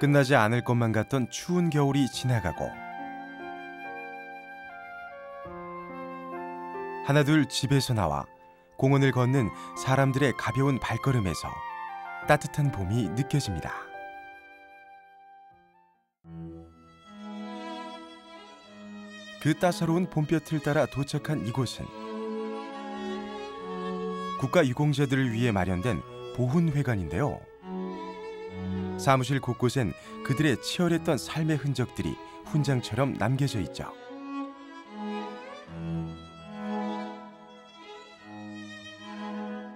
끝나지 않을 것만 같던 추운 겨울이 지나가고 하나둘 집에서 나와 공원을 걷는 사람들의 가벼운 발걸음에서 따뜻한 봄이 느껴집니다. 그 따사로운 봄볕을 따라 도착한 이곳은 국가유공자들을 위해 마련된 보훈회관인데요. 사무실 곳곳엔 그들의 치열했던 삶의 흔적들이 훈장처럼 남겨져 있죠.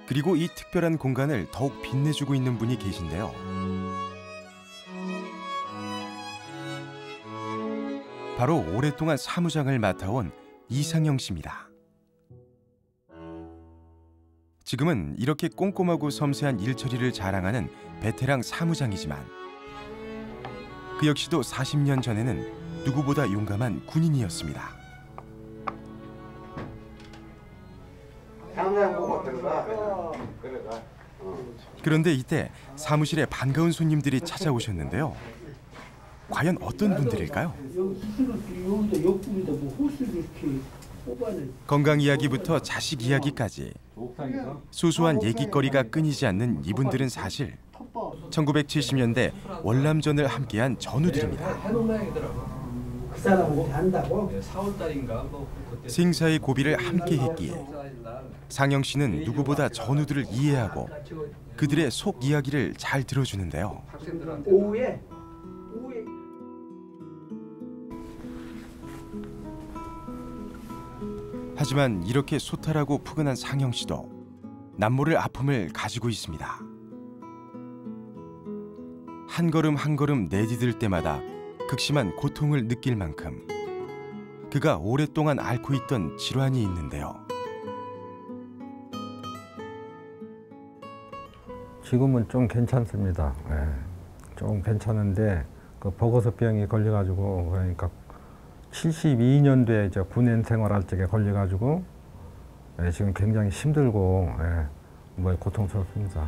그리고 이 특별한 공간을 더욱 빛내주고 있는 분이 계신데요. 바로 오랫동안 사무장을 맡아온 이상영 씨입니다. 지금은 이렇게 꼼꼼하고 섬세한 일처리를 자랑하는 베테랑 사무장이지만 그 역시도 40년 전에는 누구보다 용감한 군인이었습니다. 그런데 이때 사무실에 반가운 손님들이 찾아오셨는데요. 과연 어떤 분들일까요? 건강 이야기부터 자식 이야기까지 소소한 얘기거리가 끊이지 않는 이분들은 사실 1970년대 월남전을 함께한 전우들입니다. 그 사람한테 한다고? 생사의 고비를 함께 했기에 상영 씨는 누구보다 전우들을 이해하고 그들의 속 이야기를 잘 들어주는데요. 오후에 하지만 이렇게 소탈하고 푸근한 상영 씨도 남모를 아픔을 가지고 있습니다. 한 걸음 한 걸음 내디딜 때마다 극심한 고통을 느낄 만큼 그가 오랫동안 앓고 있던 질환이 있는데요. 지금은 좀 괜찮습니다. 네. 좀 괜찮은데 그 버거스병이 걸려가지고 그러니까 72년도에 이제 군인 생활할 적에 걸려가지고 지금 굉장히 힘들고 고통스럽습니다.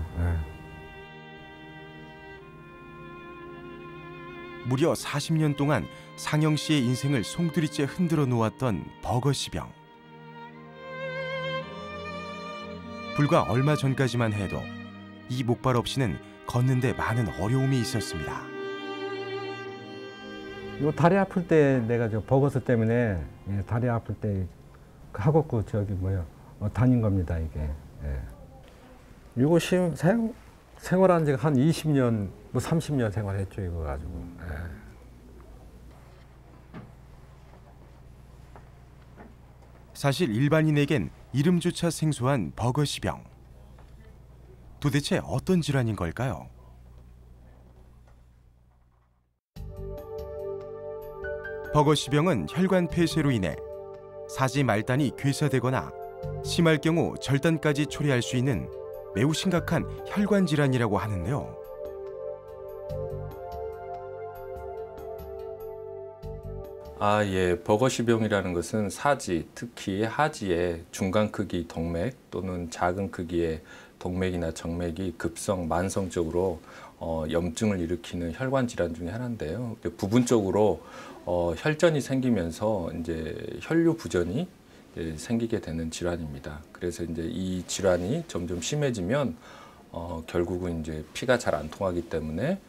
무려 40년 동안 상영 씨의 인생을 송두리째 흔들어 놓았던 버거시병. 불과 얼마 전까지만 해도 이 목발 없이는 걷는데 많은 어려움이 있었습니다. 요 다리 아플 때 내가 저 버거스 때문에 다리 아플 때 하고 다닌 겁니다 이게. 이거 생활한 지가 한 20년, 30년 생활했죠 이거 가지고. 사실 일반인에겐 이름조차 생소한 버거시병. 도대체 어떤 질환인 걸까요? 버거시병은 혈관 폐쇄로 인해 사지 말단이 괴사되거나 심할 경우 절단까지 초래할 수 있는 매우 심각한 혈관 질환이라고 하는데요. 버거시병이라는 것은 사지, 특히 하지의 중간 크기 동맥 또는 작은 크기의 동맥이나 정맥이 급성, 만성적으로 염증을 일으키는 혈관 질환 중에 하나인데요. 부분적으로 혈전이 생기면서 이제 혈류 부전이 생기게 되는 질환입니다. 그래서 이제 이 질환이 점점 심해지면 결국은 이제 피가 잘 안 통하기 때문에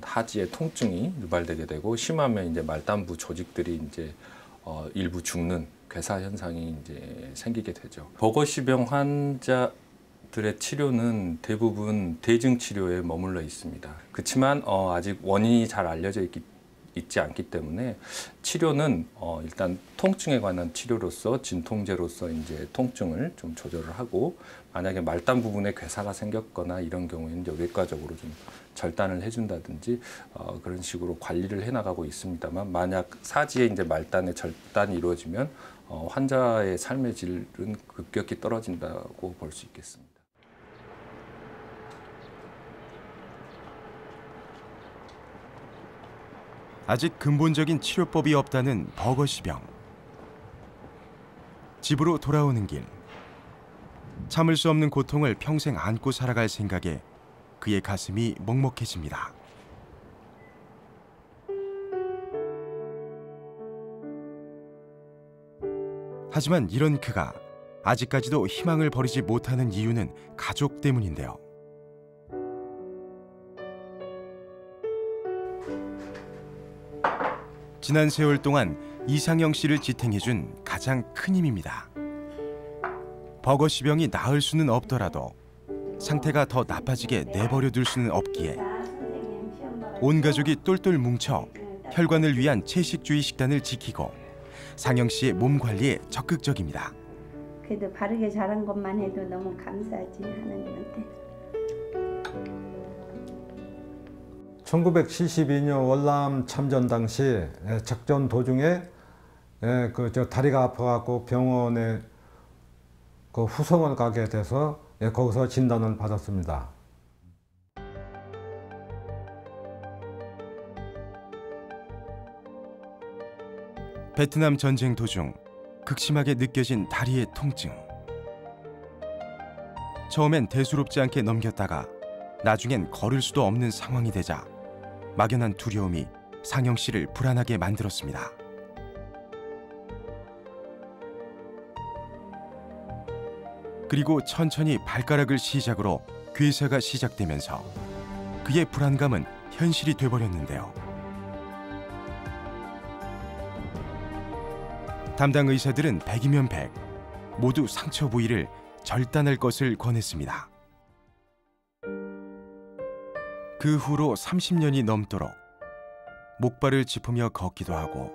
하지에 통증이 유발되게 되고 심하면 이제 말단부 조직들이 이제 일부 죽는 괴사 현상이 이제 생기게 되죠. 버거시병 환자들의 치료는 대부분 대증 치료에 머물러 있습니다. 그렇지만 아직 원인이 잘 알려져 있지 않기 때문에 치료는 일단 통증에 관한 치료로서 진통제로서 이제 통증을 좀 조절을 하고 만약에 말단 부분에 괴사가 생겼거나 이런 경우에는 이제 외과적으로 좀 절단을 해준다든지 그런 식으로 관리를 해나가고 있습니다만 만약 사지에 이제 말단의 절단이 이루어지면 환자의 삶의 질은 급격히 떨어진다고 볼 수 있겠습니다. 아직 근본적인 치료법이 없다는 버거시병. 집으로 돌아오는 길. 참을 수 없는 고통을 평생 안고 살아갈 생각에 그의 가슴이 먹먹해집니다. 하지만 이런 그가 아직까지도 희망을 버리지 못하는 이유는 가족 때문인데요. 지난 세월 동안 이상영 씨를 지탱해준 가장 큰 힘입니다. 버거시병이 나을 수는 없더라도 상태가 더 나빠지게 내버려둘 수는 없기에 온 가족이 똘똘 뭉쳐 혈관을 위한 채식주의 식단을 지키고 상영 씨의 몸 관리에 적극적입니다. 그래도 바르게 자란 것만 해도 너무 감사하지 하나님한테. 1972년 월남 참전 당시 작전 도중에 다리가 아파갖고 병원에 후송을 가게 돼서 거기서 진단을 받았습니다. 베트남 전쟁 도중 극심하게 느껴진 다리의 통증. 처음엔 대수롭지 않게 넘겼다가 나중엔 걸을 수도 없는 상황이 되자 막연한 두려움이 상영 씨를 불안하게 만들었습니다. 그리고 천천히 발가락을 시작으로 괴사가 시작되면서 그의 불안감은 현실이 돼버렸는데요. 담당 의사들은 100이면 100, 모두 상처 부위를 절단할 것을 권했습니다. 그 후로 30년이 넘도록 목발을 짚으며 걷기도 하고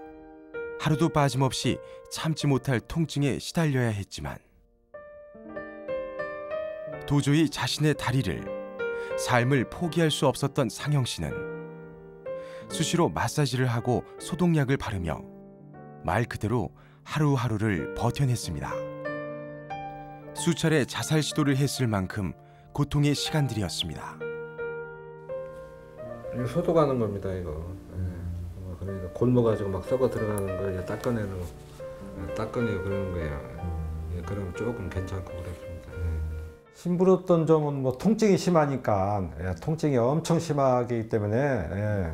하루도 빠짐없이 참지 못할 통증에 시달려야 했지만 도저히 자신의 다리를, 삶을 포기할 수 없었던 상영 씨는 수시로 마사지를 하고 소독약을 바르며 말 그대로 하루하루를 버텨냈습니다. 수차례 자살 시도를 했을 만큼 고통의 시간들이었습니다. 이거 소독하는 겁니다, 이거. 그러니까 골목가지고 막 썩어 들어가는 거 닦아내고 그러는 거예요. 그럼 조금 괜찮고 그렇습니다. 힘들었던 점은 뭐 통증이 심하니까, 통증이 엄청 심하기 때문에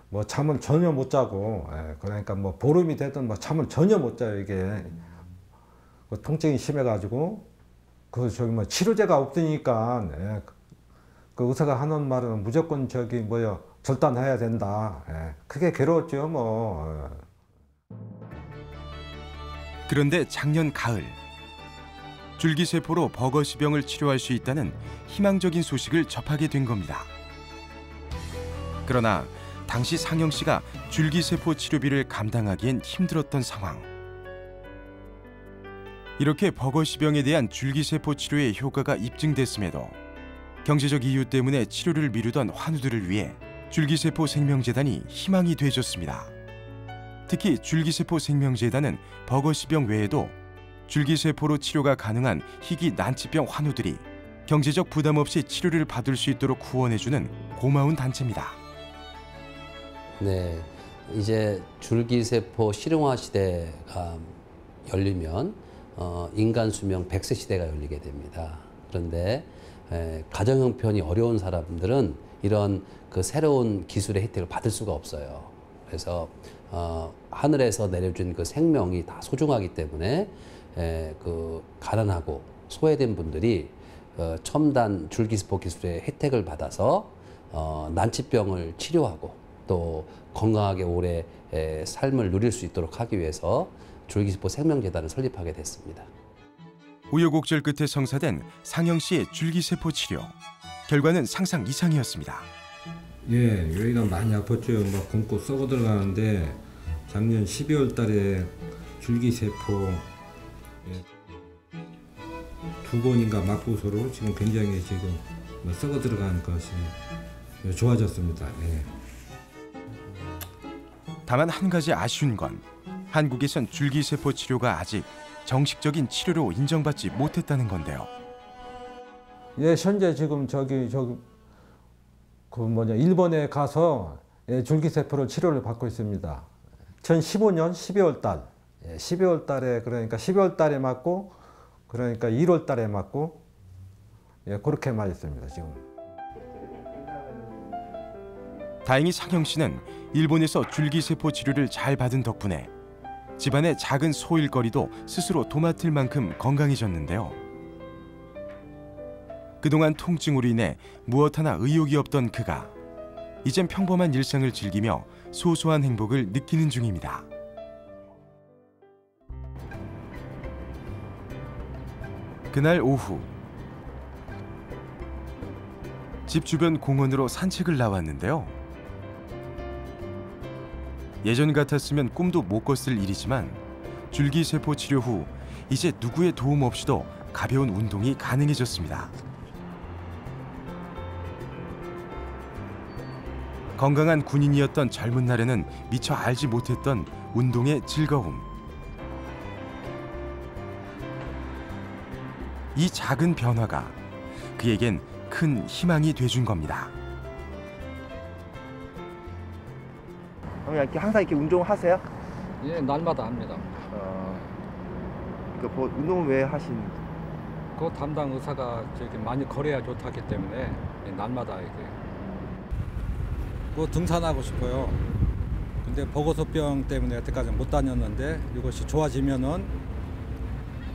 뭐 잠을 전혀 못 자고, 그러니까 뭐 보름이 되든 뭐 잠을 전혀 못 자요. 이게 통증이 심해가지고 뭐 치료제가 없으니까 그 의사가 하는 말은 무조건 절단해야 된다. 그게 괴로웠죠, 뭐. 그런데 작년 가을 줄기세포로 버거시병을 치료할 수 있다는 희망적인 소식을 접하게 된 겁니다. 그러나 당시 상영 씨가 줄기세포 치료비를 감당하기엔 힘들었던 상황. 이렇게 버거시병에 대한 줄기세포 치료의 효과가 입증됐음에도 경제적 이유 때문에 치료를 미루던 환우들을 위해 줄기세포 생명재단이 희망이 되어줬습니다. 특히 줄기세포 생명재단은 버거시병 외에도 줄기세포로 치료가 가능한 희귀 난치병 환우들이 경제적 부담 없이 치료를 받을 수 있도록 후원해주는 고마운 단체입니다. 네, 이제 줄기세포 실용화 시대가 열리면 인간 수명 100세 시대가 열리게 됩니다. 그런데 가정 형편이 어려운 사람들은 이런 그 새로운 기술의 혜택을 받을 수가 없어요. 그래서 하늘에서 내려준 그 생명이 다 소중하기 때문에 그 가난하고 소외된 분들이 첨단 줄기세포 기술의 혜택을 받아서 난치병을 치료하고 또 건강하게 오래 삶을 누릴 수 있도록 하기 위해서 줄기세포 생명재단을 설립하게 됐습니다. 우여곡절 끝에 성사된 상영 씨의 줄기세포 치료. 결과는 상상 이상이었습니다. 예, 여기가 많이 아팠죠. 막 곰고 썩어 들어가는데 작년 12월 달에 줄기세포 2번인가 맞고서로 지금 굉장히 지금 썩어 들어가는 것이 좋아졌습니다. 예. 다만 한 가지 아쉬운 건 한국에선 줄기세포 치료가 아직 정식적인 치료로 인정받지 못했다는 건데요. 예, 현재 지금 일본에 가서 줄기세포로 치료를 받고 있습니다. 2015년 12월 달, 12월 달에 그러니까 12월 달에 맞고 그러니까 1월 달에 맞고 그렇게 맞았습니다, 지금. 다행히 상영 씨는 일본에서 줄기세포 치료를 잘 받은 덕분에 집안의 작은 소일거리도 스스로 도맡을 만큼 건강해졌는데요. 그동안 통증으로 인해 무엇 하나 의욕이 없던 그가 이젠 평범한 일상을 즐기며 소소한 행복을 느끼는 중입니다. 그날 오후 집 주변 공원으로 산책을 나왔는데요. 예전 같았으면 꿈도 못 꿨을 일이지만 줄기세포 치료 후 이제 누구의 도움 없이도 가벼운 운동이 가능해졌습니다. 건강한 군인이었던 젊은 날에는 미처 알지 못했던 운동의 즐거움. 이 작은 변화가 그에겐 큰 희망이 돼준 겁니다. 이렇게 항상 이렇게 운동하세요? 예, 날마다 합니다. 그러니까 뭐 운동을 왜 하시는지? 그 담당 의사가 저기 많이 걸어야 좋다기 때문에 날마다 이렇게. 그 등산하고 싶어요. 근데 버거소병 때문에 여태까지 못 다녔는데 이것이 좋아지면은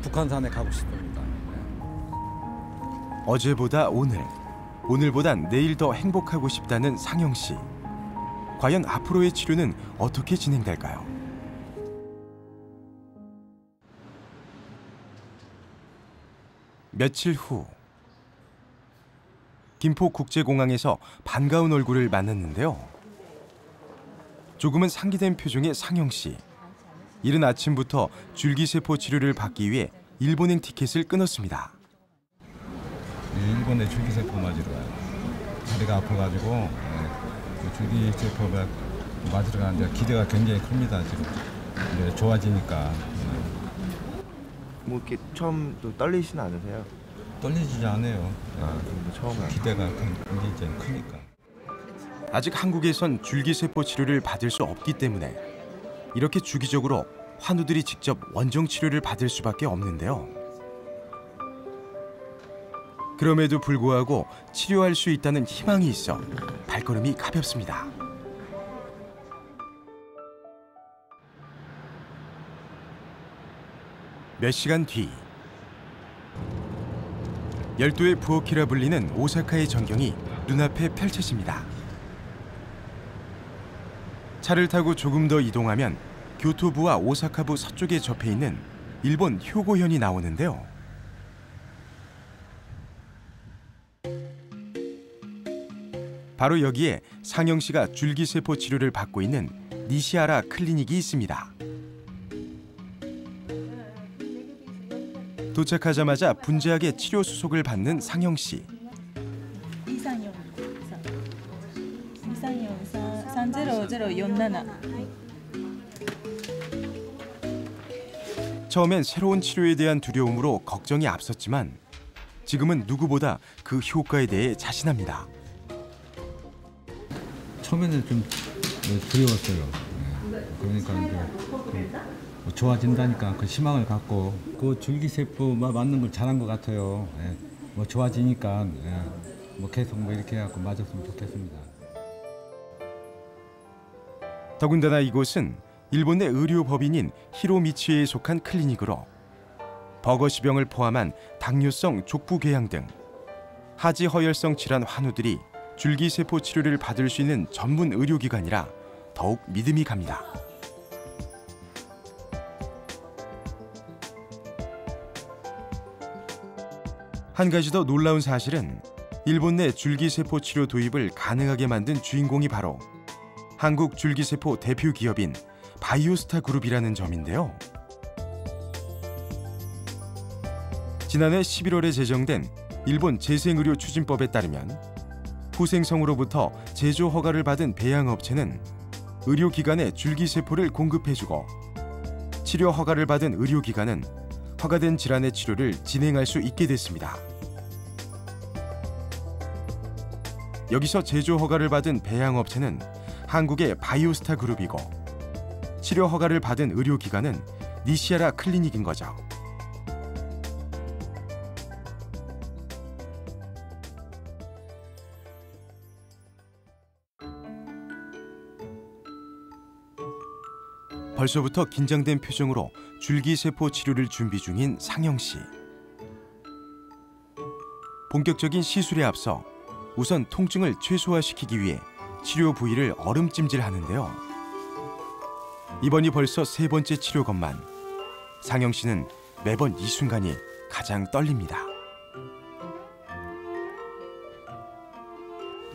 북한산에 가고 싶습니다. 어제보다 오늘, 오늘보단 내일 더 행복하고 싶다는 상영 씨. 과연 앞으로의 치료는 어떻게 진행될까요? 며칠 후 김포국제공항에서 반가운 얼굴을 만났는데요. 조금은 상기된 표정의 상영 씨. 이른 아침부터 줄기세포 치료를 받기 위해 일본행 티켓을 끊었습니다. 일본에 줄기세포 맞으러 가요. 다리가 아파가지고 줄기세포 맞으러 가는데 기대가 굉장히 큽니다. 지금 이제 좋아지니까. 뭐 이렇게 처음 좀 떨리시는 않으세요? 떨리지 않아요. 처음에 기대가 굉장히 이제 크니까. 아직 한국에선 줄기세포 치료를 받을 수 없기 때문에 이렇게 주기적으로 환우들이 직접 원정 치료를 받을 수밖에 없는데요. 그럼에도 불구하고 치료할 수 있다는 희망이 있어 발걸음이 가볍습니다. 몇 시간 뒤 열도의 부오키라 불리는 오사카의 전경이 눈앞에 펼쳐집니다. 차를 타고 조금 더 이동하면 교토부와 오사카부 서쪽에 접해 있는 일본 효고현이 나오는데요. 바로 여기에 상영 씨가 줄기세포 치료를 받고 있는 니시하라 클리닉이 있습니다. 도착하자마자 분주하게 치료 수속을 받는 상영 씨. 234-3047. 처음엔 새로운 치료에 대한 두려움으로 걱정이 앞섰지만 지금은 누구보다 그 효과에 대해 자신합니다. 처음에는 좀 두려웠어요. 그러니까 이제 좋아진다니까 그 희망을 갖고 그 줄기세포 맞는 걸 잘한 것 같아요. 뭐 좋아지니까 뭐 계속 뭐 이렇게 해갖고 맞았으면 좋겠습니다. 더군다나 이곳은 일본 내 의료법인인 히로미치에 속한 클리닉으로 버거시병을 포함한 당뇨성 족부궤양 등 하지 허혈성 질환 환우들이 줄기세포 치료를 받을 수 있는 전문 의료기관이라 더욱 믿음이 갑니다. 한 가지 더 놀라운 사실은 일본 내 줄기세포 치료 도입을 가능하게 만든 주인공이 바로 한국 줄기세포 대표 기업인 바이오스타 그룹이라는 점인데요. 지난해 11월에 제정된 일본 재생의료추진법에 따르면 후생성으로부터 제조 허가를 받은 배양업체는 의료기관에 줄기세포를 공급해주고 치료 허가를 받은 의료기관은 허가된 질환의 치료를 진행할 수 있게 됐습니다. 여기서 제조 허가를 받은 배양업체는 한국의 바이오스타 그룹이고 치료 허가를 받은 의료기관은 니시하라 클리닉인 거죠. 벌써부터 긴장된 표정으로 줄기세포 치료를 준비 중인 상영 씨. 본격적인 시술에 앞서 우선 통증을 최소화시키기 위해 치료 부위를 얼음찜질하는데요. 이번이 벌써 3번째 치료건만 상영 씨는 매번 이 순간이 가장 떨립니다.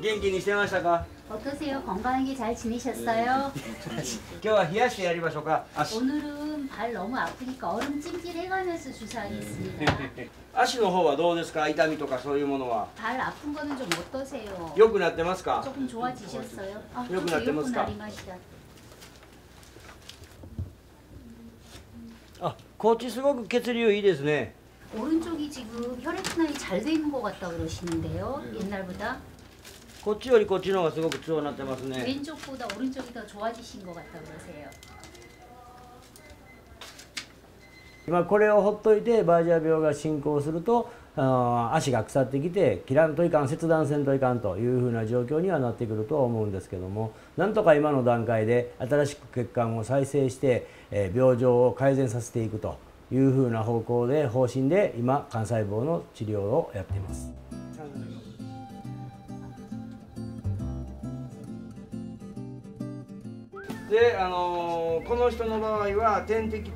元気にしてましたか? 어떠세요? 건강하게 잘 지내셨어요? 今日は冷やしてやりましょうか. 오늘은 발 너무 아프니까 얼음 찜질해가면서 주사하겠습니다. 足の方はどうですか? 痛みとかそういうものは. 발 아픈 거는 좀 어떠세요? 良くなってますか? 조금 좋아지셨어요? 아, 良くなってますか? あ、こっちすごく血流いいですね. 오른쪽이 지금 혈액순환이 잘 되는 것 같다 그러시는데요. 옛날보다. こっちよりこっちの方がすごく強くなってますね. 왼쪽보다 오른쪽이 더 좋아지신 것 같다 그러세요. 今これをほっといてバージャー病が進行すると足が腐ってきて切らんといかん、切断せんといかんというふうな状況にはなってくるとは思うんですけども、なんとか今の段階で新しく血管を再生して病状を改善させていくというふうな方針で今幹細胞の治療をやっています。でこの人の場合は点滴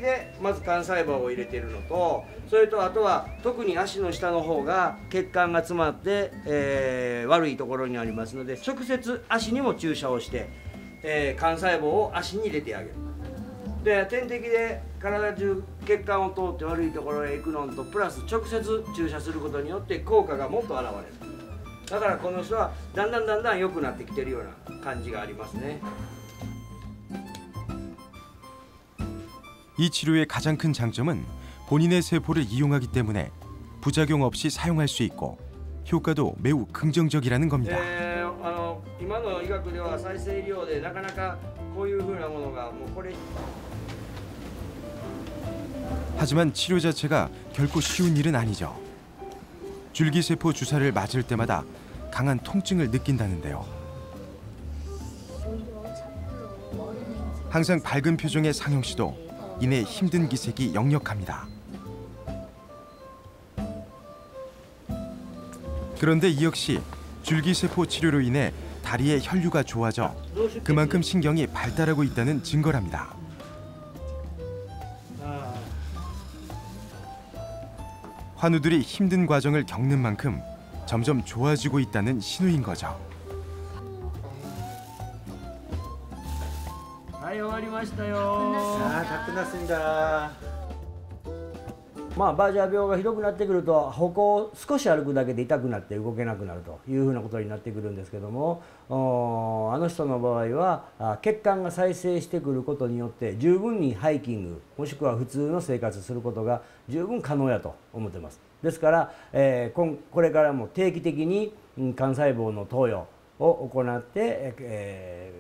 でまず幹細胞を入れているのと、それとあとは特に足の下の方が血管が詰まって、悪いところにありますので、直接足にも注射をして、幹細胞を足に入れてあげる。で点滴で体中血管を通って悪いところへ行くのとプラス直接注射することによって効果がもっと現れる。だからこの人はだんだん良くなってきてるような感じがありますね。 이 치료의 가장 큰 장점은 본인의 세포를 이용하기 때문에 부작용 없이 사용할 수 있고 효과도 매우 긍정적이라는 겁니다. 今の医学では再生医療でなかなかこういうふうなものがもうこれ 하지만 치료 자체가 결코 쉬운 일은 아니죠. 줄기세포 주사를 맞을 때마다 강한 통증을 느낀다는데요. 항상 밝은 표정의 상영 씨도 이내 힘든 기색이 역력합니다. 그런데 이 역시 줄기세포 치료로 인해 다리의 혈류가 좋아져 그만큼 신경이 발달하고 있다는 증거랍니다. 환우들이 힘든 과정을 겪는 만큼 점점 좋아지고 있다는 신호인 거죠. はい、終わりましたよ。 다 끝났습니다. まあバージャー病がひどくなってくると歩行少し歩くだけで痛くなって動けなくなるというふうなことになってくるんですけども、あの人の場合は血管が再生してくることによって十分にハイキングもしくは普通の生活することが十分可能やと思ってます。ですから、これからも定期的に幹細胞の投与を行って、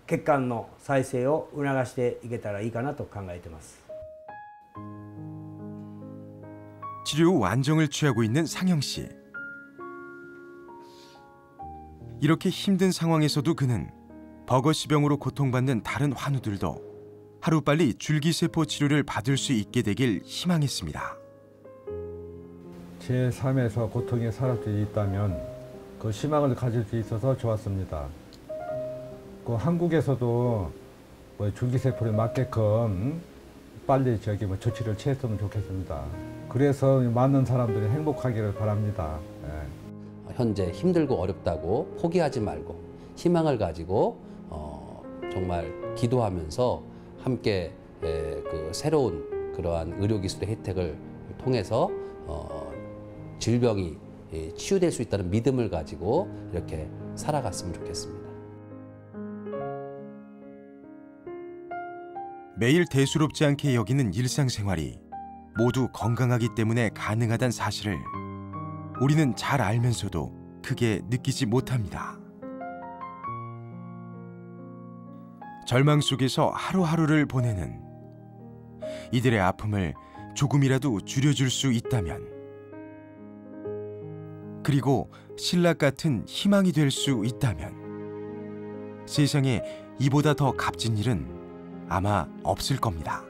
血管の再生を促していけたらいいかなと考えています。 치료 후 안정을 취하고 있는 상영 씨. 이렇게 힘든 상황에서도 그는 버거시병으로 고통받는 다른 환우들도 하루빨리 줄기세포 치료를 받을 수 있게 되길 희망했습니다. 제 삶에서 고통이 사라질 수 있다면 그 희망을 가질 수 있어서 좋았습니다. 그 한국에서도 뭐 줄기세포를 맞게끔 빨리 조치를 취했으면 좋겠습니다. 그래서 많은 사람들이 행복하기를 바랍니다. 예. 현재 힘들고 어렵다고 포기하지 말고 희망을 가지고 정말 기도하면서 함께 그 새로운 그러한 의료기술의 혜택을 통해서 질병이 치유될 수 있다는 믿음을 가지고 이렇게 살아갔으면 좋겠습니다. 매일 대수롭지 않게 여기는 일상생활이 모두 건강하기 때문에 가능하다는 사실을 우리는 잘 알면서도 크게 느끼지 못합니다. 절망 속에서 하루하루를 보내는 이들의 아픔을 조금이라도 줄여줄 수 있다면, 그리고 신락 같은 희망이 될 수 있다면 세상에 이보다 더 값진 일은 아마 없을 겁니다.